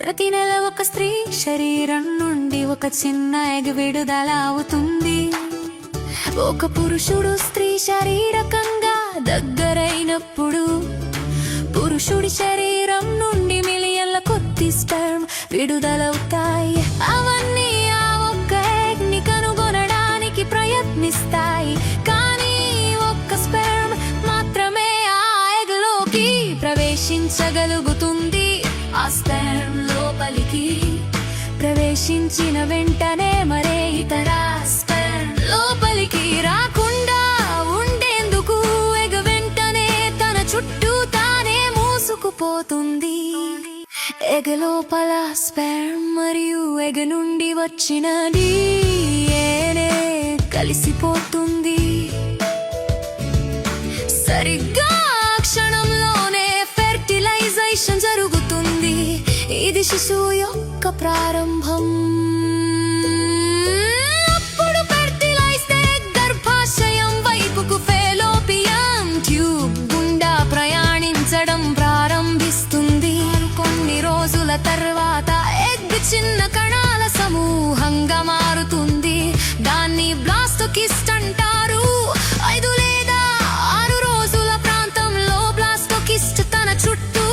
ప్రతి నెల ఒక స్త్రీ శరీరం నుండి ఒక చిన్న ఎగ్ విడుదల అవుతుంది. ఒక పురుషుడు స్త్రీ శారీరకంగా దగ్గరైనప్పుడు పురుషుడి శరీరం నుండి మిలియన్ల కొద్ది స్పెర్మ్ విడుదలవుతాయి. అవన్నీ ఆ ఒక్క ఎగ్ ని కనుగొనడానికి ప్రయత్నిస్తాయి. కానీ ఒక్క స్పెర్మ్ మాత్రమే ఆ ఎగ్ లోకి ప్రవేశించగలుగుతుంది. ఆ స్పెర్మ్ లోపలికి ప్రవేశించిన వెంటనే మరే ఇతర స్పెర్మ్ లోపలికి రాకుండా ఉండేందుకు ఎగ్ వెంటనే తన చుట్టూ తానే మూసుకుపోతుంది. ఎగ్ లోపల స్పెర్మ్ మరియు ఎగ్ నుండి వచ్చిన DNA కలిసిపోతుంది. సరిగ్గా క్షణంలోనే ఫెర్టిలైజేషన్ జరుగుతుంది. ఇది శిశువు యొక్క ప్రారంభం. అప్పుడు ఫెర్టిలైజ్డ్ ఎగ్ గర్భాశయం వైపుకు ఫెలోపియన్ ట్యూబ్ గుండా ప్రయాణించడం ప్రారంభిస్తుంది. కొన్ని రోజుల తర్వాత ఎగ్ చిన్న కణాల సమూహంగా మారుతుంది. దాన్ని బ్లాస్టోకిస్ట్ అంటారు. 5 లేదా 6 రోజుల ప్రాంతంలో బ్లాస్టోకిస్ట్ తన చుట్టూ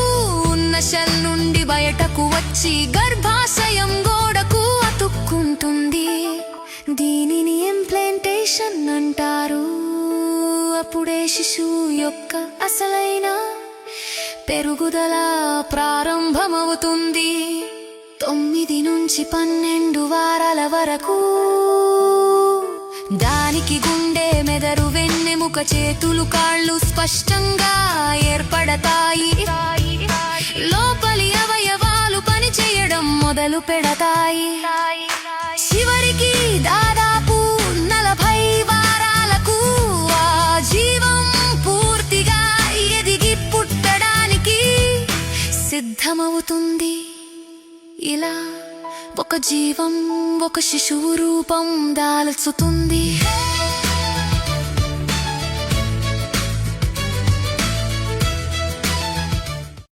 ఉన్న షెల్ నుండి బయటకు వచ్చి గర్భాశయం గోడకు అతుక్కుంటుంది. దీనిని ఇంప్లాంటేషన్ అంటారు. అప్పుడే శిశువు యొక్క అసలైన పెరుగుదల ప్రారంభమవుతుంది. 9 నుంచి 12 వారాల వరకు దానికి గుండె, మెదడు, వెన్నెముక, చేతులు, కాళ్ళు స్పష్టంగా ఏర్పడతాయి. లోపలి అవయవాలు పనిచేయడం మొదలు పెడతాయి. చివరికి దాదాపు 40 వారాలకు ఆ జీవం పూర్తిగా ఎదిగి పుట్టడానికి సిద్ధమవుతుంది. ఇలా ఒక జీవం ఒక శిశువు రూపం దాల్చుతుంది.